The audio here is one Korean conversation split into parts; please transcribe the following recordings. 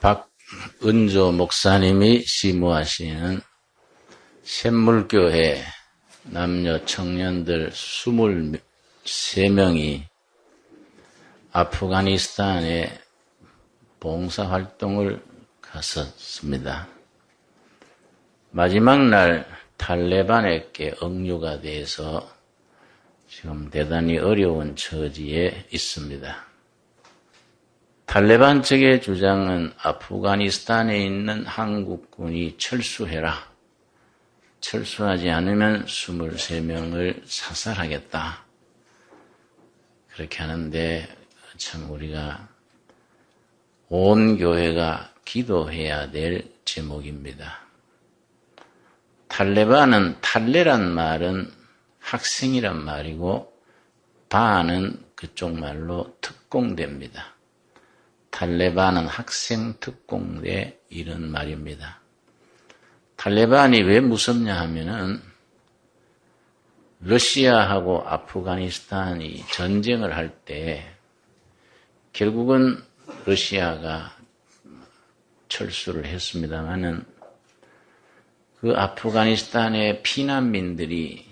박은조 목사님이 시무하시는 샘물교회 남녀 청년들 23명이 아프가니스탄에 봉사활동을 갔었습니다. 마지막 날 탈레반에게 억류가 돼서 지금 대단히 어려운 처지에 있습니다. 탈레반 측의 주장은 아프가니스탄에 있는 한국군이 철수해라. 철수하지 않으면 23명을 사살하겠다. 그렇게 하는데 참 우리가 온 교회가 기도해야 될 제목입니다. 탈레반은 탈레란 말은 학생이란 말이고 바는 그쪽 말로 특공대입니다. 탈레반은 학생 특공대 이런 말입니다. 탈레반이 왜 무섭냐 하면은 러시아하고 아프가니스탄이 전쟁을 할 때 결국은 러시아가 철수를 했습니다마는 그 아프가니스탄의 피난민들이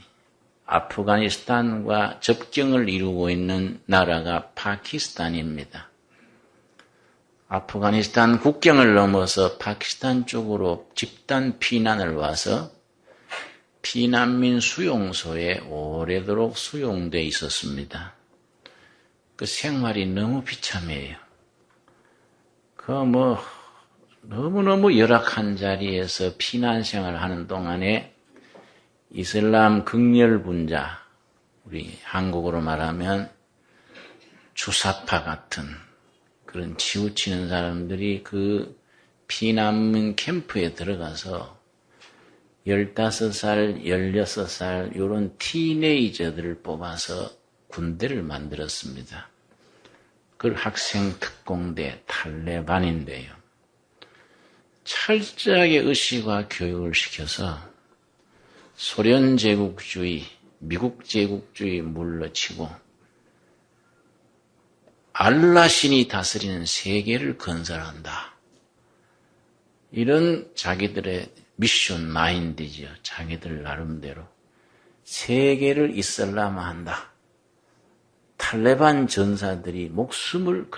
아프가니스탄과 접경을 이루고 있는 나라가 파키스탄입니다. 아프가니스탄 국경을 넘어서 파키스탄 쪽으로 집단 피난을 와서 피난민 수용소에 오래도록 수용돼 있었습니다. 그 생활이 너무 비참해요. 너무너무 열악한 자리에서 피난 생활을 하는 동안에 이슬람 극렬분자, 우리 한국어로 말하면 주사파 같은 그런 치우치는 사람들이 그 피난민 캠프에 들어가서 15살, 16살 이런 티네이저들을 뽑아서 군대를 만들었습니다. 그 학생 특공대 탈레반인데요. 철저하게 의식화 교육을 시켜서 소련 제국주의, 미국 제국주의 물러치고 알라신이 다스리는 세계를 건설한다. 이런 자기들의 미션 마인드죠. 자기들 나름대로. 세계를 이슬람화한다. 탈레반 전사들이 목숨을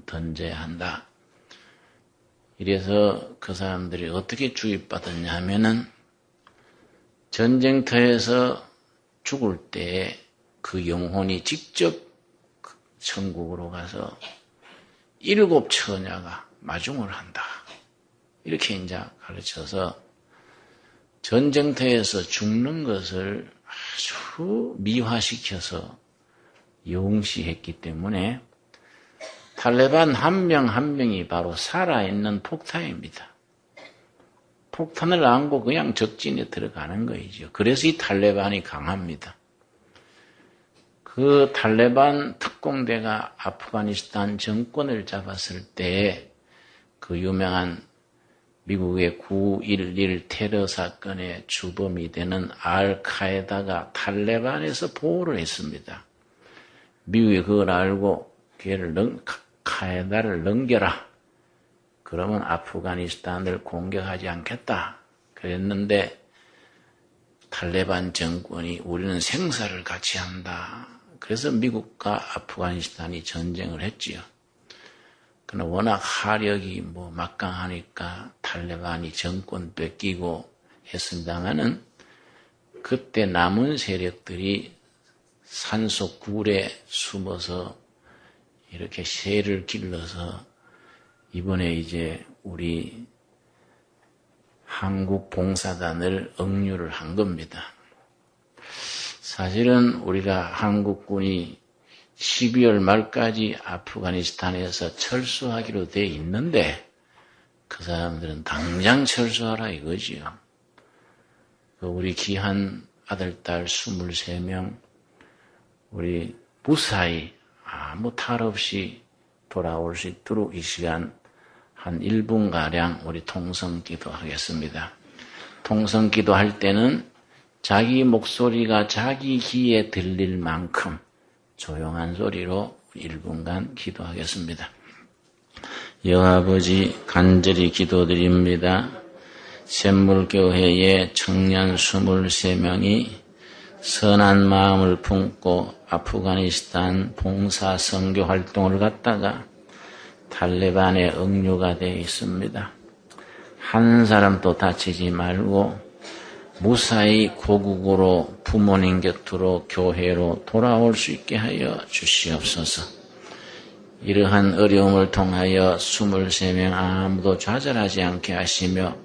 던져야 한다. 이래서 그 사람들이 어떻게 주입받았냐 하면은 전쟁터에서 죽을 때 그 영혼이 직접 천국으로 가서 7 처녀가 마중을 한다. 이렇게 이제 가르쳐서 전쟁터에서 죽는 것을 아주 미화시켜서 영시했기 때문에 탈레반 한 명 한 명이 바로 살아있는 폭탄입니다. 폭탄을 안고 그냥 적진에 들어가는 거이죠. 그래서 이 탈레반이 강합니다. 그 탈레반 특공대가 아프가니스탄 정권을 잡았을 때 그 유명한 미국의 9.11 테러 사건의 주범이 되는 알카에다가 탈레반에서 보호를 했습니다. 미국이 그걸 알고 카에다를 넘겨라. 그러면 아프가니스탄을 공격하지 않겠다. 그랬는데 탈레반 정권이 우리는 생사를 같이 한다. 그래서 미국과 아프가니스탄이 전쟁을 했지요. 그러나 워낙 하력이 막강하니까 탈레반이 정권 뺏기고 했습니다마는 그때 남은 세력들이 산속 굴에 숨어서 이렇게 새를 길러서 이번에 이제 우리 한국 봉사단을 억류를 한 겁니다. 사실은 우리가 한국군이 12월 말까지 아프가니스탄에서 철수하기로 돼 있는데 그 사람들은 당장 철수하라 이거지요. 우리 귀한 아들, 딸 23명 우리 무사히 아무 탈 없이 돌아올 수 있도록 이 시간 한 1분가량 우리 통성기도 하겠습니다. 통성기도 할 때는 자기 목소리가 자기 귀에 들릴 만큼 조용한 소리로 1분간 기도하겠습니다. 여아버지 간절히 기도드립니다. 샘물교회의 청년 23명이 선한 마음을 품고 아프가니스탄 봉사 선교 활동을 갖다가 탈레반의 억류가 되어 있습니다. 한 사람도 다치지 말고 무사히 고국으로 부모님 곁으로 교회로 돌아올 수 있게 하여 주시옵소서. 이러한 어려움을 통하여 23명 아무도 좌절하지 않게 하시며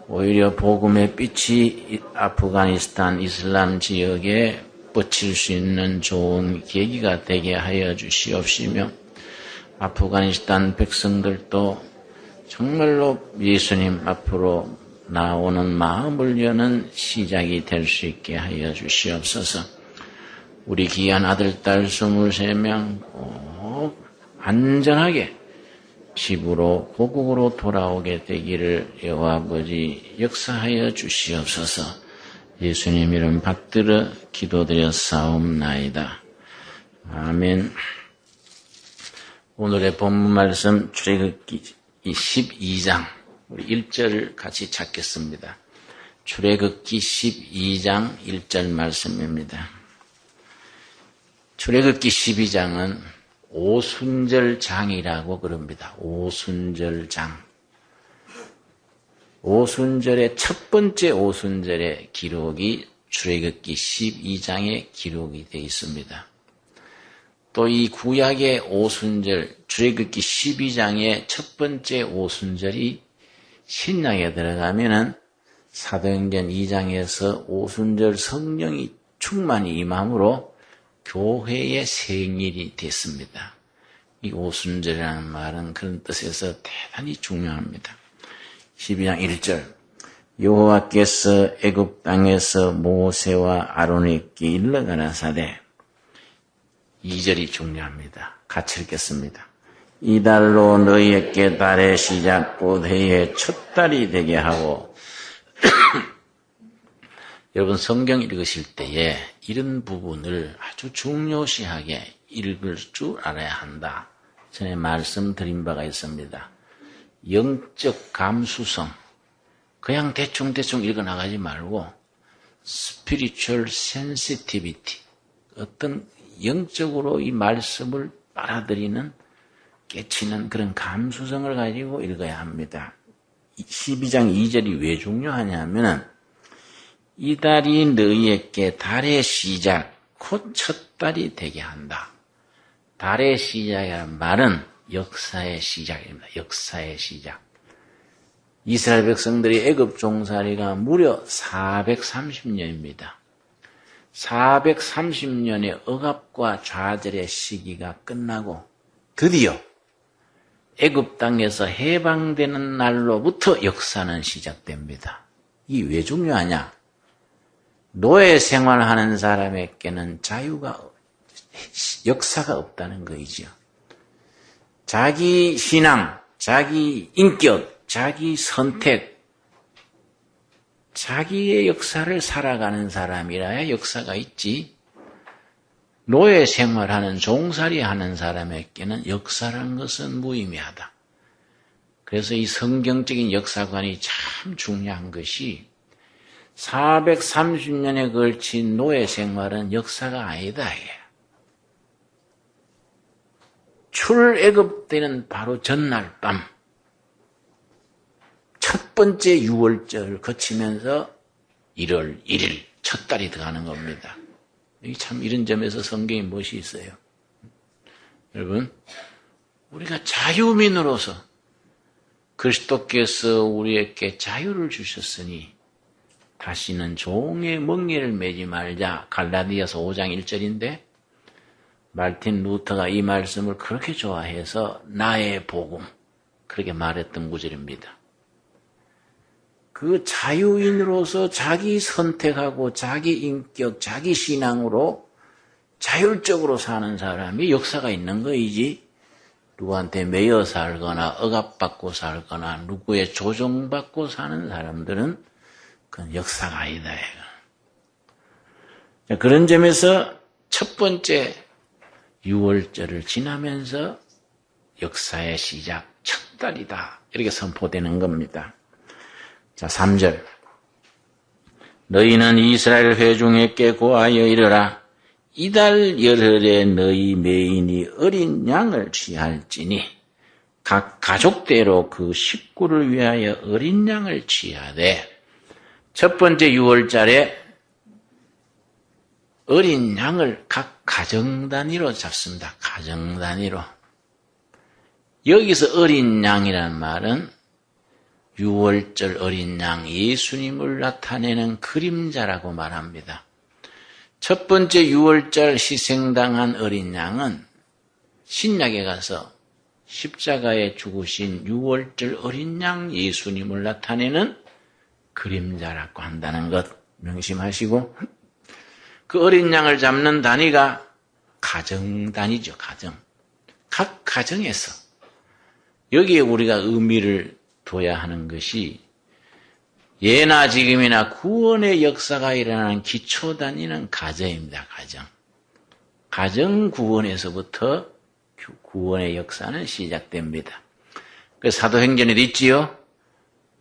오히려 복음의 빛이 아프가니스탄 이슬람 지역에 뻗칠 수 있는 좋은 계기가 되게 하여 주시옵시며 아프가니스탄 백성들도 정말로 예수님 앞으로 나오는 마음을 여는 시작이 될 수 있게 하여 주시옵소서. 우리 귀한 아들, 딸 23명 꼭 안전하게 집으로 고국으로 돌아오게 되기를 여호와 아버지 역사하여 주시옵소서. 예수님 이름 받들어 기도드렸사옵나이다. 아멘. 오늘의 본문 말씀 출애굽기 12장 우리 1절을 같이 찾겠습니다. 출애굽기 12장 1절 말씀입니다. 출애굽기 12장은 오순절장이라고 그럽니다. 오순절장. 오순절의 첫 번째 오순절의 기록이 출애굽기 12장에 기록이 되어 있습니다. 또 이 구약의 오순절, 출애굽기 12장의 첫 번째 오순절이 신약에 들어가면은 사도행전 2장에서 오순절 성령이 충만히 임함으로 교회의 생일이 됐습니다. 이 오순절이라는 말은 그런 뜻에서 대단히 중요합니다. 12장 1절 여호와께서 애굽 땅에서 모세와 아론에게 일러가라사대 2절이 중요합니다. 같이 읽겠습니다. 이달로 너희에게 달의 시작 곧 해의 첫 달이 되게 하고 여러분 성경 읽으실 때에 이런 부분을 아주 중요시하게 읽을 줄 알아야 한다. 전에 말씀드린 바가 있습니다. 영적 감수성, 그냥 대충 읽어나가지 말고 spiritual sensitivity, 어떤 영적으로 이 말씀을 빨아들이는, 깨치는 그런 감수성을 가지고 읽어야 합니다. 12장 2절이 왜 중요하냐면은 이 달이 너희에게 달의 시작, 곧 첫 달이 되게 한다. 달의 시작이라는 말은 역사의 시작입니다. 역사의 시작. 이스라엘 백성들이 애굽 종살이가 무려 430년입니다. 430년의 억압과 좌절의 시기가 끝나고 드디어 애굽 땅에서 해방되는 날로부터 역사는 시작됩니다. 이게 왜 중요하냐? 노예 생활하는 사람에게는 자유가, 역사가 없다는 거이죠. 자기 신앙, 자기 인격, 자기 선택, 자기의 역사를 살아가는 사람이라야 역사가 있지. 노예 생활하는, 종살이 하는 사람에게는 역사라는 것은 무의미하다. 그래서 이 성경적인 역사관이 참 중요한 것이 430년에 걸친 노예 생활은 역사가 아니다. 출애굽되는 바로 전날 밤 첫 번째 6월절을 거치면서 1월 1일 첫 달이 들어가는 겁니다. 여기 참 이런 점에서 성경이 무엇이 있어요? 여러분, 우리가 자유민으로서 그리스도께서 우리에게 자유를 주셨으니 다시는 종의 멍에를 매지 말자. 갈라디아서 5장 1절인데 말틴 루터가 이 말씀을 그렇게 좋아해서 나의 복음 그렇게 말했던 구절입니다. 그 자유인으로서 자기 선택하고 자기 인격, 자기 신앙으로 자율적으로 사는 사람이 역사가 있는 거이지 누구한테 매여 살거나 억압받고 살거나 누구의 조종받고 사는 사람들은 그건 역사가 아니다. 그런 점에서 첫 번째 6월절을 지나면서 역사의 시작, 첫 첫 달이다. 이렇게 선포되는 겁니다. 자, 3절. 너희는 이스라엘 회중에게 고하여 이르라. 이달 열흘에 너희 매인이 어린 양을 취할지니 각 가족대로 그 식구를 위하여 어린 양을 취하되 첫 번째 6월달에 어린 양을 각 가정 단위로 잡습니다. 가정 단위로. 여기서 어린 양이란 말은 6월절 어린 양 예수님을 나타내는 그림자라고 말합니다. 첫 번째 6월절 희생당한 어린 양은 신약에 가서 십자가에 죽으신 6월절 어린 양 예수님을 나타내는 그림자라고 한다는 것 명심하시고, 그 어린 양을 잡는 단위가 가정 단위죠. 가정. 각 가정에서 여기에 우리가 의미를 둬야 하는 것이 예나 지금이나 구원의 역사가 일어나는 기초 단위는 가정입니다. 가정. 가정 구원에서부터 구원의 역사는 시작됩니다. 그 사도행전에도 있지요.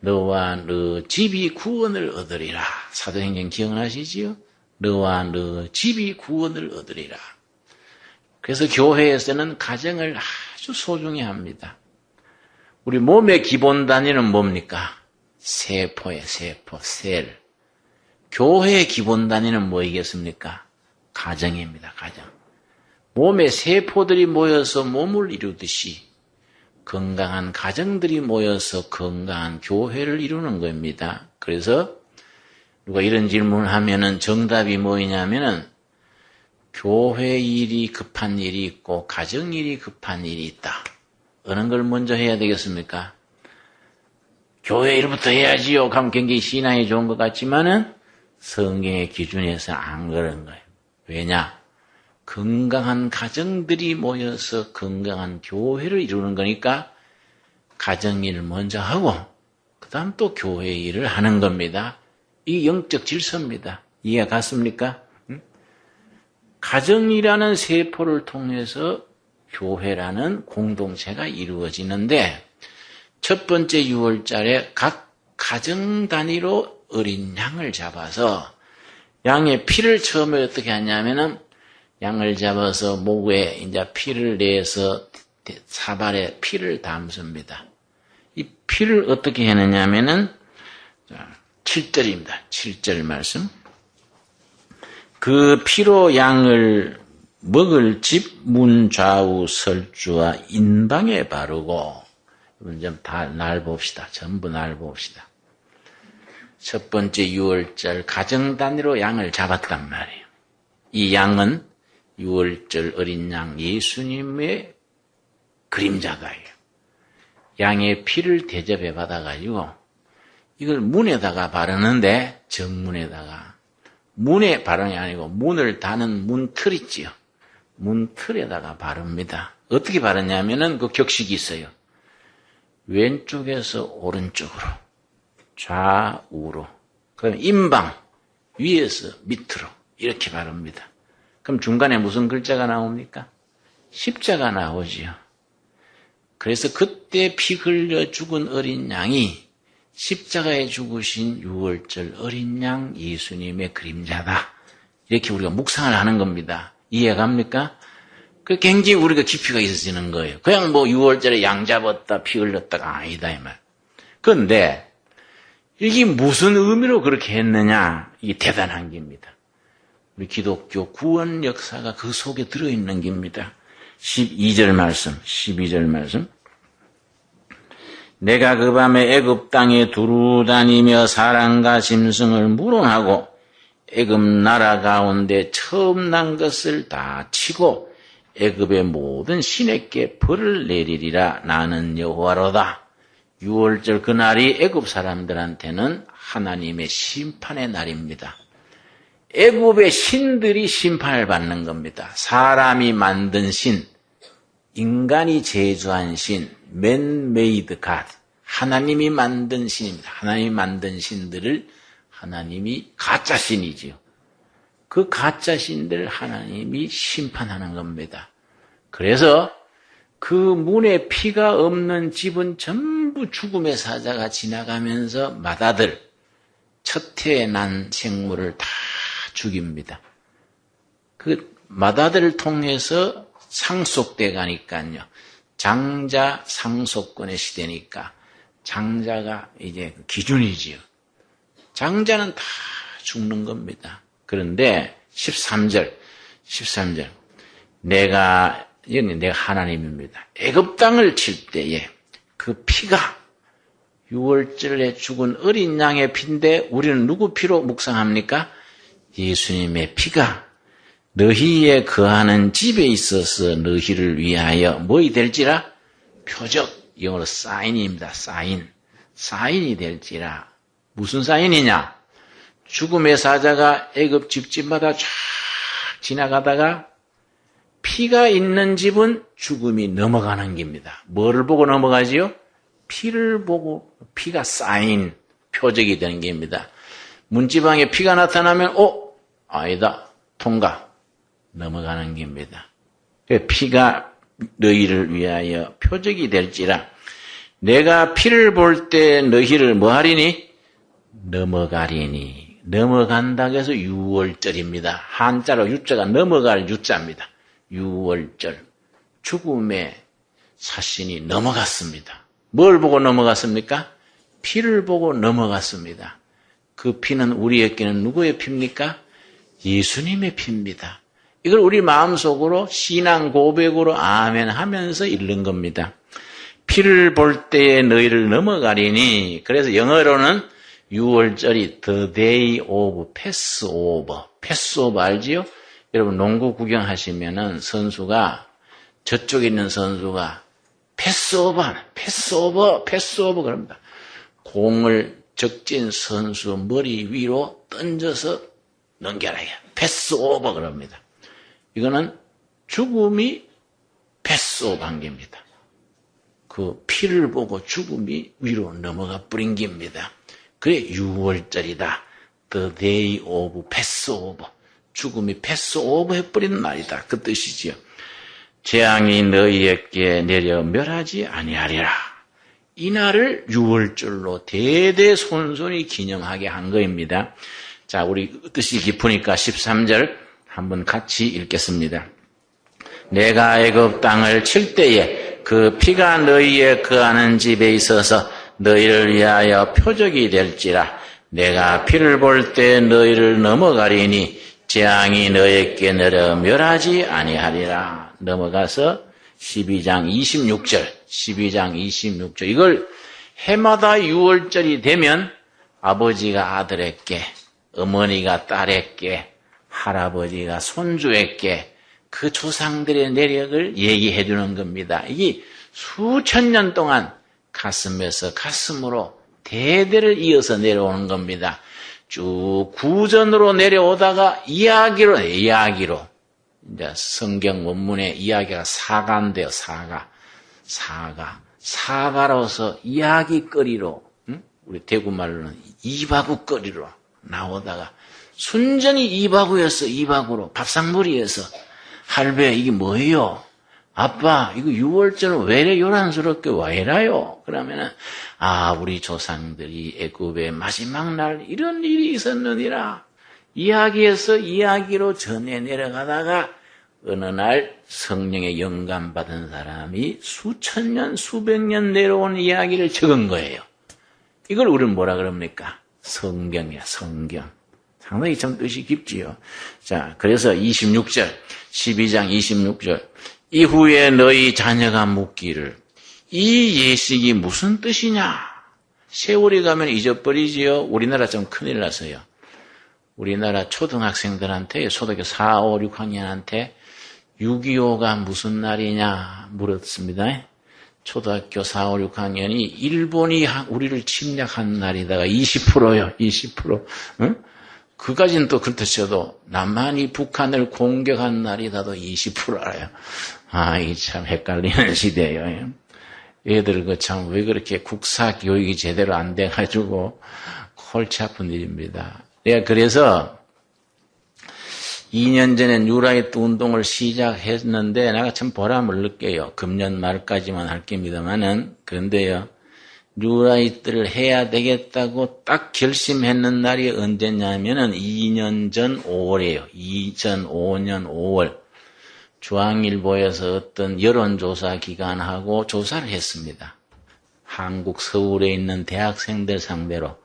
너와 너 집이 구원을 얻으리라. 사도행전 기억나시지요? 너와 너 집이 구원을 얻으리라. 그래서 교회에서는 가정을 아주 소중히 합니다. 우리 몸의 기본 단위는 뭡니까? 세포예요. 세포, 셀. 교회의 기본 단위는 뭐이겠습니까? 가정입니다. 가정. 몸의 세포들이 모여서 몸을 이루듯이 건강한 가정들이 모여서 건강한 교회를 이루는 겁니다. 그래서 누가 이런 질문을 하면은 정답이 뭐냐면은 교회 일이 급한 일이 있고 가정 일이 급한 일이 있다. 어느 걸 먼저 해야 되겠습니까? 교회 일부터 해야지요. 그럼 굉장히 신앙이 좋은 것 같지만은 성경의 기준에서 안 그런 거예요. 왜냐? 건강한 가정들이 모여서 건강한 교회를 이루는 거니까 가정 일을 먼저 하고 그 다음 또 교회 일을 하는 겁니다. 이 영적 질서입니다. 이해가 갔습니까? 가정이라는 세포를 통해서 교회라는 공동체가 이루어지는데 첫 번째 6월달에 각 가정 단위로 어린 양을 잡아서 양의 피를 처음에 어떻게 하냐면은 양을 잡아서 목에 이제 피를 내서 사발에 피를 담습니다. 이 피를 어떻게 해내냐면은 7절입니다. 7절 말씀. 그 피로 양을 먹을 집 문 좌우 설주와 인방에 바르고, 좀 다 날 봅시다. 전부 날 봅시다. 첫 번째 6월절 가정 단위로 양을 잡았단 말이에요. 이 양은 6월절 어린 양 예수님의 그림자가예요. 양의 피를 대접해 받아가지고 이걸 문에다가 바르는데, 정문에다가, 문에 바르는 게 아니고 문을 다는 문틀 있지요. 문틀에다가 바릅니다. 어떻게 바르냐면은 그 격식이 있어요. 왼쪽에서 오른쪽으로, 좌우로, 그다음에 인방, 위에서 밑으로 이렇게 바릅니다. 그럼 중간에 무슨 글자가 나옵니까? 십자가 나오지요. 그래서 그때 피 흘려 죽은 어린 양이 십자가에 죽으신 6월절 어린 양 예수님의 그림자다. 이렇게 우리가 묵상을 하는 겁니다. 이해갑니까? 그 굉장히 우리가 깊이가 있어지는 거예요. 그냥 뭐 6월절에 양 잡았다, 피 흘렸다가 아니다, 이 말. 그런데 이게 무슨 의미로 그렇게 했느냐? 이게 대단한 겁니다. 우리 기독교 구원 역사가 그 속에 들어있는 겁니다. 12절 말씀. 내가 그 밤에 애굽 땅에 두루 다니며 사람과 짐승을 물어하고 애굽 나라 가운데 처음 난 것을 다 치고 애굽의 모든 신에게 벌을 내리리라. 나는 여호와로다. 6월절 그날이 애굽 사람들한테는 하나님의 심판의 날입니다. 애굽의 신들이 심판을 받는 겁니다. 사람이 만든 신, 인간이 제주한 신, man-made God, 하나님이 만든 신입니다. 하나님이 만든 신들을 하나님이 가짜 신이지요. 그 가짜 신들을 하나님이 심판하는 겁니다. 그래서 그 문에 피가 없는 집은 전부 죽음의 사자가 지나가면서 맏아들, 첫해에 난 생물을 다 죽입니다. 그 맏아들을 통해서 상속돼 가니까요. 장자 상속권의 시대니까 장자가 이제 기준이지요. 장자는 다 죽는 겁니다. 그런데 13절 내가 하나님입니다. 애굽 땅을 칠 때에 그 피가 6월절에 죽은 어린 양의 피인데 우리는 누구 피로 묵상합니까? 예수님의 피가 너희에 거하는 집에 있어서 너희를 위하여 뭐이 될지라? 표적, 영어로 사인입니다. 사인이 될지라. 무슨 사인이냐? 죽음의 사자가 애굽 집집마다 쫙 지나가다가 피가 있는 집은 죽음이 넘어가는 겁니다. 뭐를 보고 넘어가지요? 피를 보고 피가 사인, 표적이 되는 겁니다. 문지방에 피가 나타나면 아니다, 통과, 넘어가는 겁니다. 피가 너희를 위하여 표적이 될지라. 내가 피를 볼 때 너희를 뭐하리니? 넘어가리니. 넘어간다고 해서 6월절입니다. 한자로 유자가 넘어갈 유자입니다. 6월절. 죽음의 사신이 넘어갔습니다. 뭘 보고 넘어갔습니까? 피를 보고 넘어갔습니다. 그 피는 우리에게는 누구의 피입니까? 예수님의 피입니다. 이걸 우리 마음속으로 신앙 고백으로 아멘 하면서 읽는 겁니다. 피를 볼 때에 너희를 넘어가리니. 그래서 영어로는 6월절이 The Day of Passover. Passover 알지요? 여러분 농구 구경하시면은 선수가 저쪽에 있는 선수가 패스오버 그럽니다. 공을 적진 선수 머리 위로 던져서 넘겨라. 패스오버 그럽니다. 이거는 죽음이 패스오버한 겁니다. 그 피를 보고 죽음이 위로 넘어가 버린 겁니다. 그래 6월절이다. The Day of Passover. 죽음이 패스오버 해버린 날이다. 그 뜻이지요. 재앙이 너희에게 내려 멸하지 아니하리라. 이 날을 6월절로 대대손손이 기념하게 한 거입니다. 자, 우리 뜻이 깊으니까 13절 한번 같이 읽겠습니다. 내가 애굽 땅을 칠 때에 그 피가 너희의 거하는 집에 있어서 너희를 위하여 표적이 될지라. 내가 피를 볼 때 너희를 넘어가리니 재앙이 너희에게 내려 멸하지 아니하리라. 넘어가서 12장 26절. 이걸 해마다 6월절이 되면 아버지가 아들에게, 어머니가 딸에게, 할아버지가 손주에게 그 조상들의 내력을 얘기해 주는 겁니다. 이게 수천 년 동안 가슴에서 가슴으로 대대를 이어서 내려오는 겁니다. 쭉 구전으로 내려오다가 이야기로 이제 성경 원문의 이야기가 사가인데요. 사가로서 이야기거리로, 우리 대구말로는 이바구거리로 나오다가 순전히 이바구로 밥상머리에서 할배 이게 뭐예요? 아빠 이거 6월절은 왜 이래 요란스럽게 왜 이래요? 그러면은 우리 조상들이 애굽의 마지막 날 이런 일이 있었느니라. 이야기에서 이야기로 전해 내려가다가 어느 날 성령의 영감 받은 사람이 수천 년, 수백 년 내려온 이야기를 적은 거예요. 이걸 우리는 뭐라 그럽니까? 성경이야, 성경. 상당히 좀 뜻이 깊지요. 자, 그래서 12장 26절. 이후에 너희 자녀가 묻기를 이 예식이 무슨 뜻이냐? 세월이 가면 잊어버리지요. 우리나라 좀 큰일 나서요. 우리나라 초등학생들한테 초등학교 4, 5, 6학년한테 6.25가 무슨 날이냐 물었습니다. 초등학교 4, 5, 6학년이 일본이 우리를 침략한 날이다가 20%요. 20%. 응? 그까지는 또 그렇다 쳐도 남한이 북한을 공격한 날이다도 20% 알아요. 이게 참 헷갈리는 시대예요. 애들 참 왜 그렇게 국사 교육이 제대로 안 돼가지고 골치 아픈 일입니다. 내가 그래서 2년 전에 뉴라이트 운동을 시작했는데 내가 참 보람을 느껴요. 금년 말까지만 할 겁니다만은. 그런데요, 뉴라이트를 해야 되겠다고 딱 결심했는 날이 언제냐면은 2년 전 5월이에요. 2005년 5월. 중앙일보에서 어떤 여론조사 기관하고 조사를 했습니다. 한국 서울에 있는 대학생들 상대로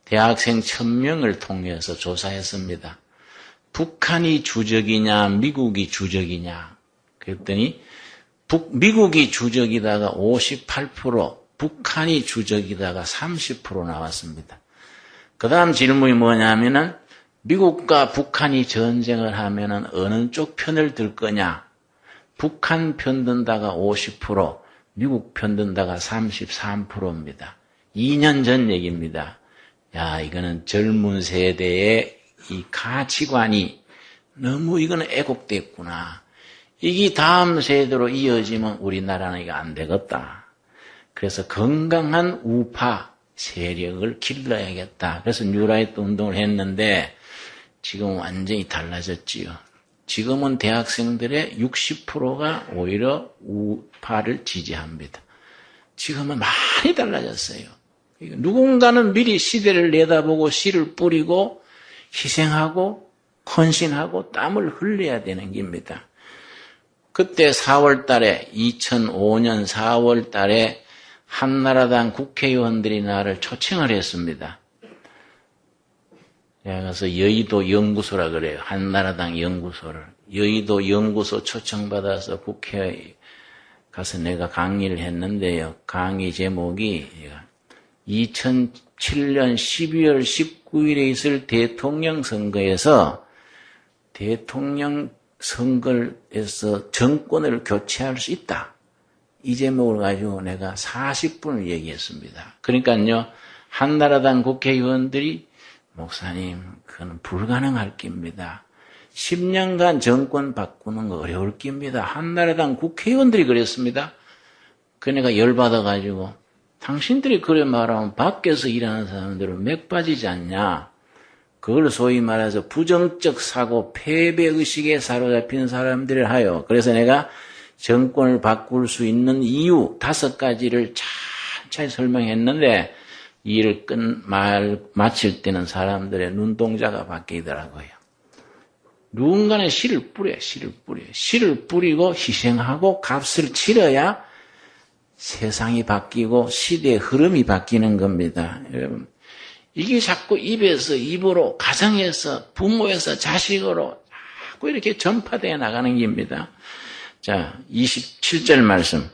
대학생 1000명을 통해서 조사했습니다. 북한이 주적이냐 미국이 주적이냐 그랬더니 미국이 주적이다가 58%, 북한이 주적이다가 30% 나왔습니다. 그 다음 질문이 뭐냐면은 미국과 북한이 전쟁을 하면은 어느 쪽 편을 들 거냐? 북한 편 든다가 50%, 미국 편 든다가 33%입니다. 2년 전 얘기입니다. 야, 이거는 젊은 세대의 이 가치관이 너무 이거는 애곡됐구나. 이게 다음 세대로 이어지면 우리나라는 이거 안 되겠다. 그래서 건강한 우파 세력을 길러야겠다. 그래서 뉴라이트 운동을 했는데 지금 완전히 달라졌지요. 지금은 대학생들의 60%가 오히려 우파를 지지합니다. 지금은 많이 달라졌어요. 누군가는 미리 시대를 내다보고 씨를 뿌리고 희생하고 헌신하고 땀을 흘려야 되는 겁니다. 그때 4월 달에 2005년 4월 달에 한나라당 국회의원들이 나를 초청을 했습니다. 그래서 여의도 연구소라 그래요. 한나라당 연구소를. 여의도 연구소 초청받아서 국회에 가서 내가 강의를 했는데요. 강의 제목이 2007년 12월 19일에 있을 대통령 선거에서 대통령 선거에서 정권을 교체할 수 있다. 이 제목을 가지고 내가 40분을 얘기했습니다. 그러니까요, 한나라당 국회의원들이 목사님, 그건 불가능할 겁니다. 10년간 정권 바꾸는 거 어려울 겁니다. 한나라당 국회의원들이 그랬습니다. 그 내가 열받아가지고 당신들이 그래 말하면 밖에서 일하는 사람들은 맥 빠지지 않냐. 그걸 소위 말해서 부정적 사고, 패배의식에 사로잡힌 사람들을 하여. 그래서 내가 정권을 바꿀 수 있는 이유 5가지를 차차히 설명했는데 이 일을 마칠 때는 사람들의 눈동자가 바뀌더라고요. 누군가는 씨를 뿌려요. 씨를 뿌리고 희생하고 값을 치러야 세상이 바뀌고 시대의 흐름이 바뀌는 겁니다. 여러분, 이게 자꾸 입에서 입으로, 가정에서, 부모에서 자식으로 자꾸 이렇게 전파되어 나가는 겁니다. 자, 27절 말씀.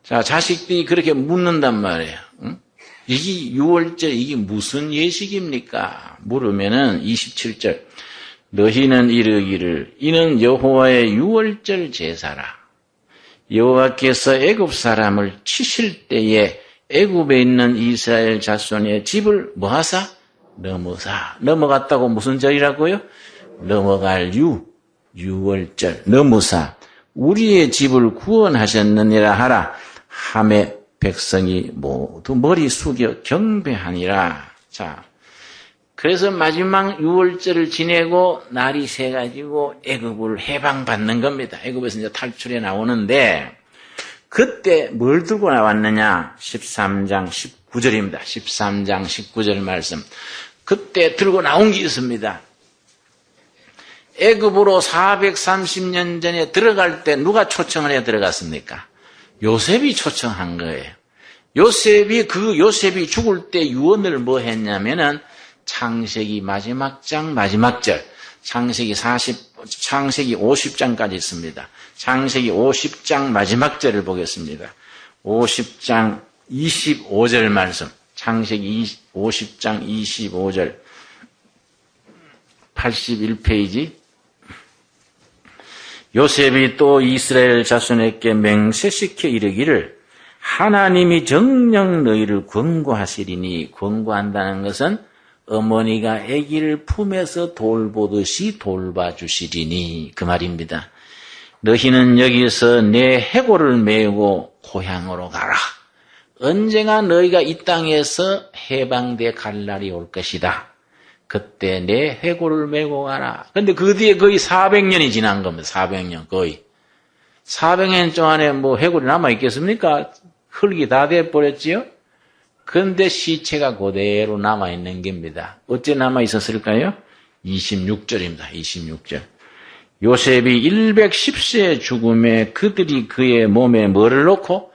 자, 자식들이 그렇게 묻는단 말이에요. 응? 이게 6월절, 이게 무슨 예식입니까? 물으면은 27절. 너희는 이르기를, 이는 여호와의 6월절 제사라. 여호와께서 애굽 사람을 치실 때에 애굽에 있는 이스라엘 자손의 집을 뭐하사? 넘어사. 넘어갔다고 무슨 절이라고요? 넘어갈 6월절. 넘어사. 우리의 집을 구원하셨느니라 하라. 하매 백성이 모두 머리 숙여 경배하니라. 자, 그래서 마지막 6월절을 지내고 날이 새가지고 애굽을 해방받는 겁니다. 애굽에서 이제 탈출해 나오는데 그때 뭘 들고 나왔느냐? 13장 19절입니다. 13장 19절 말씀. 그때 들고 나온 게 있습니다. 애굽으로 430년 전에 들어갈 때 누가 초청을 해 들어갔습니까? 요셉이 초청한 거예요. 요셉이 죽을 때 유언을 뭐 했냐면은 창세기 마지막 장 마지막 절, 창세기 50장까지 있습니다. 창세기 50장 마지막 절을 보겠습니다. 50장 25절 말씀, 창세기 50장 25절, 81페이지. 요셉이 또 이스라엘 자손에게 맹세시켜 이르기를 하나님이 정녕 너희를 권고하시리니, 권고한다는 것은 어머니가 아기를 품에서 돌보듯이 돌봐주시리니 그 말입니다. 너희는 여기서 내 해골을 메고 고향으로 가라. 언젠가 너희가 이 땅에서 해방돼 갈 날이 올 것이다. 그때 내 해골을 메고 가라. 근데 그 뒤에 거의 400년이 지난 겁니다. 400년 거의. 400년 동안에 뭐 해골이 남아있겠습니까? 흙이 다 돼버렸지요? 그런데 시체가 그대로 남아있는 겁니다. 어째 남아있었을까요? 26절입니다. 26절. 요셉이 110세의 죽음에 그들이 그의 몸에 뭐를 넣고?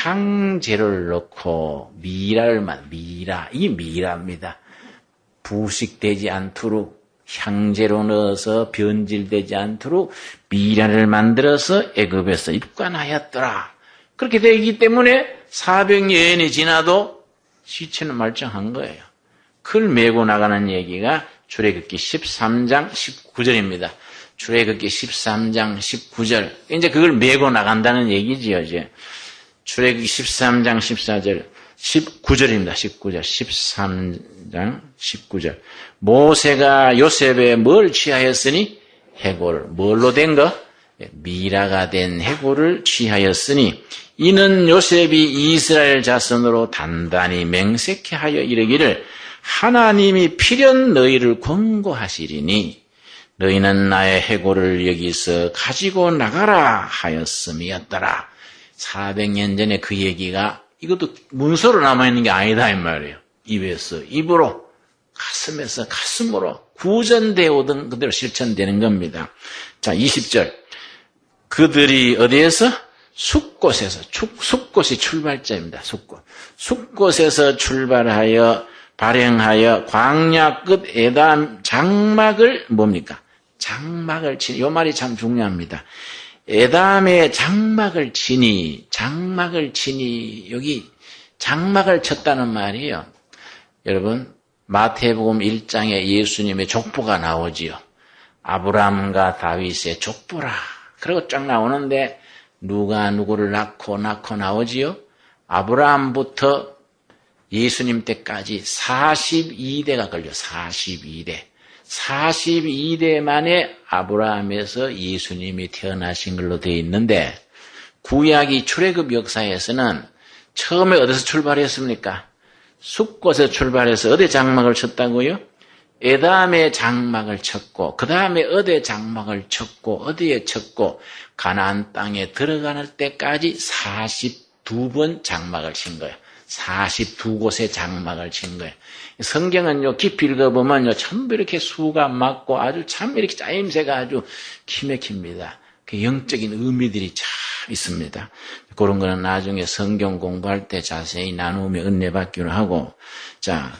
향제를 넣고 미라, 이 미라입니다. 부식되지 않도록 향제로 넣어서 변질되지 않도록 미라를 만들어서 애굽에서 입관하였더라. 그렇게 되기 때문에 400년이 지나도 시체는 말짱한 거예요. 그걸 메고 나가는 얘기가 출애굽기 13장 19절입니다. 출애굽기 13장 19절. 이제 그걸 메고 나간다는 얘기지요, 이제. 출애굽기 13장 14절, 19절입니다. 19절, 13장 19절. 모세가 요셉에 뭘 취하였으니? 해골. 뭘로 된 거? 미라가 된 해골을 취하였으니 이는 요셉이 이스라엘 자손으로 단단히 맹세케 하여 이르기를 하나님이 필연 너희를 권고하시리니 너희는 나의 해골을 여기서 가지고 나가라 하였음이었더라. 400년 전에 그 얘기가 이것도 문서로 남아있는 게 아니다 이 말이에요. 입에서 입으로 가슴에서 가슴으로 구전되어 오던 그대로 실천되는 겁니다. 자, 20절. 그들이 어디에서? 숫곳에서, 숫곳이 출발자입니다. 숫곳에서 출발하여 발행하여 광야 끝 에담 장막을 뭡니까? 장막을 치니, 이 말이 참 중요합니다. 에담의 장막을 치니, 여기 장막을 쳤다는 말이에요. 여러분, 마태복음 1장에 예수님의 족보가 나오지요. 아브라함과 다윗의 족보라. 그리고 쫙 나오는데 누가 누구를 낳고 나오지요. 아브라함부터 예수님 때까지 42대가 걸려. 42대 만에 아브라함에서 예수님이 태어나신 걸로 되어 있는데 구약이 출애굽 역사에서는 처음에 어디서 출발했습니까? 숫곳에서 출발해서 어디 장막을 쳤다고요? 에담의 장막을 쳤고 그 다음에 어디에 장막을 쳤고 어디에 쳤고 가나안 땅에 들어가는 때까지 42번 장막을 친 거예요. 42곳에 장막을 친 거예요. 성경은요, 깊이 읽어보면요, 전부 이렇게 수가 맞고 아주 참 이렇게 짜임새가 아주 기맥힙니다. 그 영적인 의미들이 참 있습니다. 그런 거는 나중에 성경 공부할 때 자세히 나누며 은혜 받기로 하고, 자,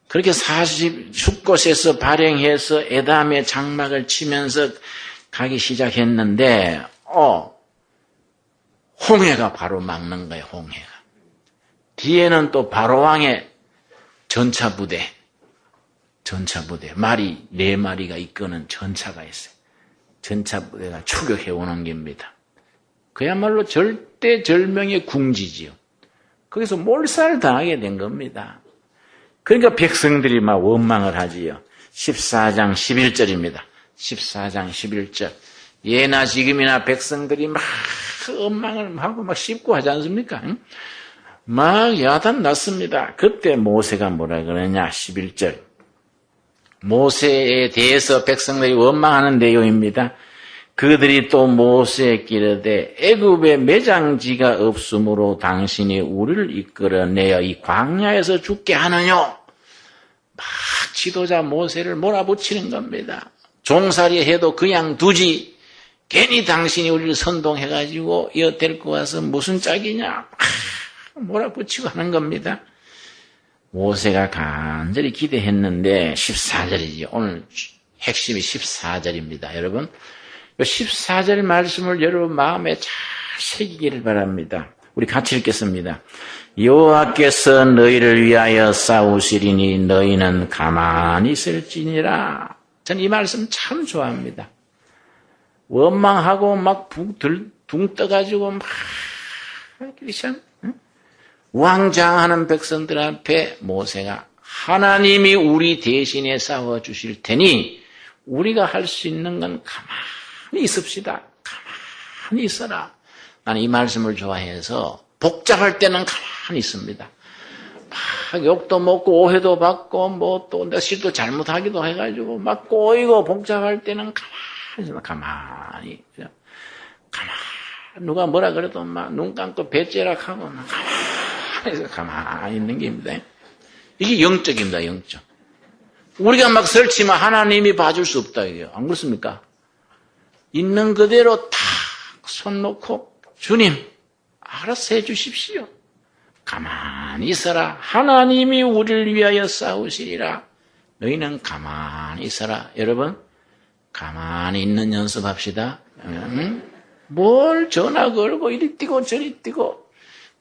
그렇게 40곳에서 발행해서 에담의 장막을 치면서 가기 시작했는데, 홍해가 바로 막는 거예요, 홍해가. 뒤에는 또 바로왕의 전차부대, 말이 4마리가 이끄는 전차가 있어요. 전차부대가 추격해 오는 겁니다. 그야말로 절대절명의 궁지지요. 거기서 몰살당하게 된 겁니다. 그러니까 백성들이 막 원망을 하지요. 14장 11절입니다. 14장 11절. 예나 지금이나 백성들이 막 원망을 하고 막 씹고 하지 않습니까? 응? 막 야단 났습니다. 그때 모세가 뭐라 그러냐? 11절. 모세에 대해서 백성들이 원망하는 내용입니다. 그들이 또 모세에 기르되 애굽에 매장지가 없으므로 당신이 우리를 이끌어내어 이 광야에서 죽게 하느뇨. 막 지도자 모세를 몰아붙이는 겁니다. 종살이 해도 그냥 두지. 괜히 당신이 우리를 선동해가지고 이어 데리고 와서 무슨 짝이냐. 몰아붙이고 하는 겁니다. 모세가 간절히 기대했는데 14절이지. 오늘 핵심이 14절입니다. 여러분, 14절 말씀을 여러분 마음에 잘 새기기를 바랍니다. 우리 같이 읽겠습니다. 여호와께서 너희를 위하여 싸우시리니 너희는 가만히 있을지니라. 저는 이 말씀 참 좋아합니다. 원망하고 막 붕 떠가지고 막 참 우왕좌왕하는 백성들 앞에 모세가 하나님이 우리 대신에 싸워주실 테니 우리가 할 수 있는 건 가만히 있읍시다. 가만히 있어라. 나는 이 말씀을 좋아해서 복잡할 때는 가만히 있습니다. 막 욕도 먹고 오해도 받고 뭐 또 내 실도 잘못하기도 해가지고 막 꼬이고 복잡할 때는 가만히 누가 뭐라 그래도 막 눈 감고 배째락하고 가만히 있는 게입니다. 이게 영적입니다. 영적. 우리가 막 설치면 하나님이 봐줄 수 없다 이게요. 안 그렇습니까? 있는 그대로 탁 손 놓고 주님 알아서 해주십시오. 가만히 있어라. 하나님이 우리를 위하여 싸우시리라. 너희는 가만히 있어라. 여러분 가만히 있는 연습합시다. 뭘 전화 걸고 이리 뛰고 저리 뛰고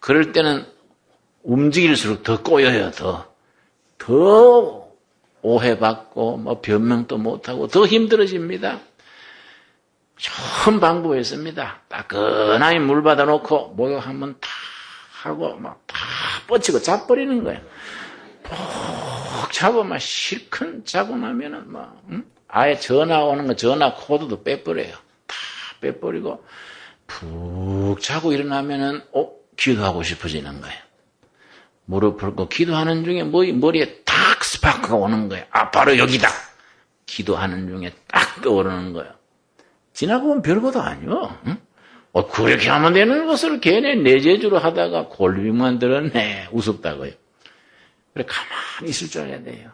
그럴 때는 움직일수록 더 꼬여요. 더 오해받고 뭐 변명도 못하고 더 힘들어집니다. 좋은 방법이 있습니다. 따끈하게 물 받아놓고 목욕 한번 탁 하고 막 다 뻗치고 잡버리는 거예요. 푹 잡으면 실컷 자고 나면은 아예 전화 오는 거 전화 코드도 빼버려요. 다 빼버리고 푹 자고 일어나면은 기도하고 싶어지는 거예요. 무릎 꿇고 기도하는 중에 머리에 딱 스파크가 오는 거예요. 바로 여기다. 기도하는 중에 딱 떠오르는 거예요. 지나고 보면 별것도 아니요. 응? 그렇게 하면 되는 것을 걔네 내재주로 하다가 골비만 들었네. 우습다고요. 그래 가만히 있을 줄 알아야 돼요.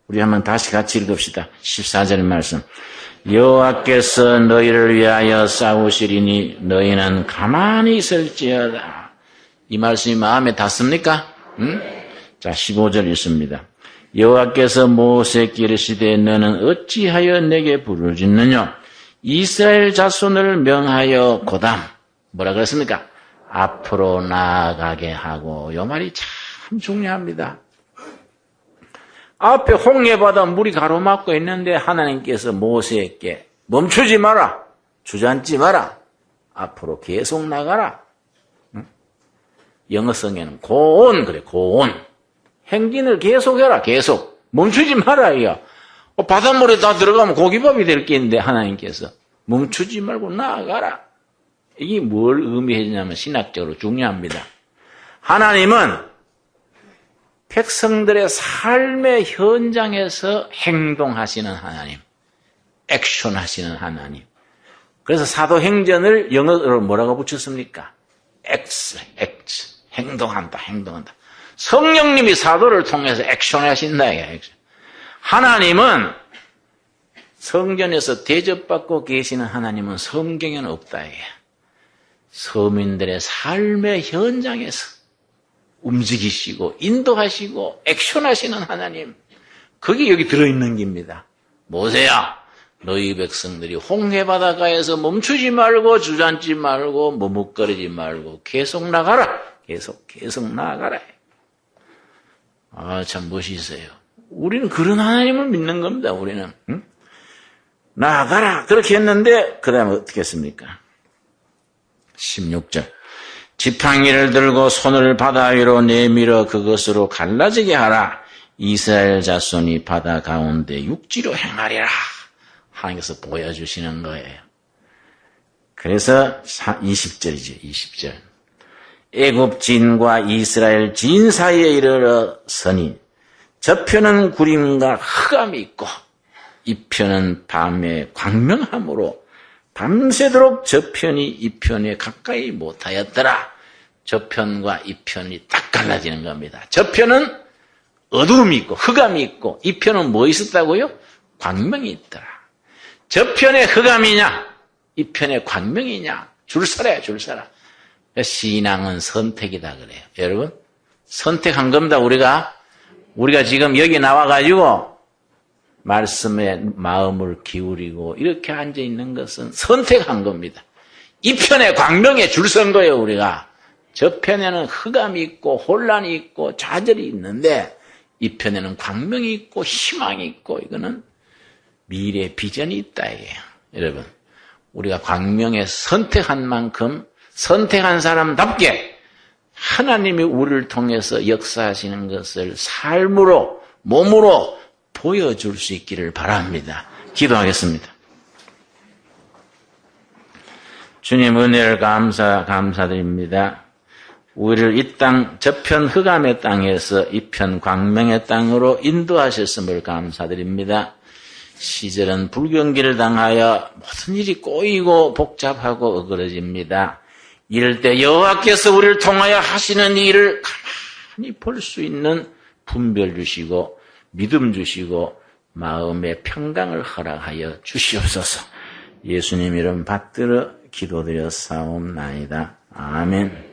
우리 한번 다시 같이 읽읍시다. 14절 말씀. 여호와께서 너희를 위하여 싸우시리니 너희는 가만히 있을지어다. 이 말씀이 마음에 닿습니까? 응? 자, 15절 읽습니다. 여호와께서 모세에게 이르시되 너는 어찌하여 내게 불을 짓느냐? 이스라엘 자손을 명하여 고담. 뭐라 그랬습니까? 앞으로 나아가게 하고. 이 말이 참 중요합니다. 앞에 홍해바다 물이 가로막고 있는데 하나님께서 모세에게 멈추지 마라. 주저앉지 마라. 앞으로 계속 나가라. 응? 영어성에는 go on 그래. go on. 행진을 계속해라. 계속. 멈추지 마라. 이거. 바닷물에 다 들어가면 고기밥이 될 게 있는데 하나님께서 멈추지 말고 나아가라. 이게 뭘 의미하냐면 신학적으로 중요합니다. 하나님은 백성들의 삶의 현장에서 행동하시는 하나님, 액션하시는 하나님. 그래서 사도행전을 영어로 뭐라고 붙였습니까? X, 행동한다. 성령님이 사도를 통해서 액션하신다. 액션. 하나님은 성전에서 대접받고 계시는 하나님은 성경에는 없다. 서민들의 삶의 현장에서 움직이시고 인도하시고 액션하시는 하나님. 그게 여기 들어있는 겁니다. 모세야, 너희 백성들이 홍해바다가에서 멈추지 말고 주저앉지 말고 머뭇거리지 말고 계속 나가라. 계속 나아가라. 참 멋있어요. 우리는 그런 하나님을 믿는 겁니다. 우리는 나아가라 그렇게 했는데 그 다음에 어떻게 했습니까? 16절 지팡이를 들고 손을 바다 위로 내밀어 그것으로 갈라지게 하라. 이스라엘 자손이 바다 가운데 육지로 행하리라. 하나님께서 보여주시는 거예요. 그래서 20절이죠. 20절 애굽진과 이스라엘 진 사이에 이르러서니 저편은 구림과 흑암이 있고 이편은 밤에 광명함으로 밤새도록 저편이 이편에 가까이 못하였더라. 저편과 이편이 딱 갈라지는 겁니다. 저편은 어두움이 있고 흑암이 있고 이편은 뭐 있었다고요? 광명이 있더라. 저편에 흑암이냐 이편에 광명이냐 줄 서라. 신앙은 선택이다 그래요. 여러분 선택한 겁니다. 우리가 지금 여기 나와가지고 말씀에 마음을 기울이고 이렇게 앉아있는 것은 선택한 겁니다. 이 편에 광명에 줄 선 거예요. 우리가 저편에는 흑암이 있고 혼란이 있고 좌절이 있는데 이 편에는 광명이 있고 희망이 있고 이거는 미래 비전이 있다 이게요. 여러분 우리가 광명에 선택한 만큼 선택한 사람답게 하나님이 우리를 통해서 역사하시는 것을 삶으로 몸으로 보여줄 수 있기를 바랍니다. 기도하겠습니다. 주님 은혜를 감사드립니다. 우리를 이 땅 저편 흑암의 땅에서 이편 광명의 땅으로 인도하셨음을 감사드립니다. 시절은 불경기를 당하여 모든 일이 꼬이고 복잡하고 어그러집니다. 이럴 때 여호와께서 우리를 통하여 하시는 일을 가만히 볼 수 있는 분별 주시고 믿음 주시고 마음의 평강을 허락하여 주시옵소서. 예수님 이름 받들어 기도드려 사옵나이다. 아멘.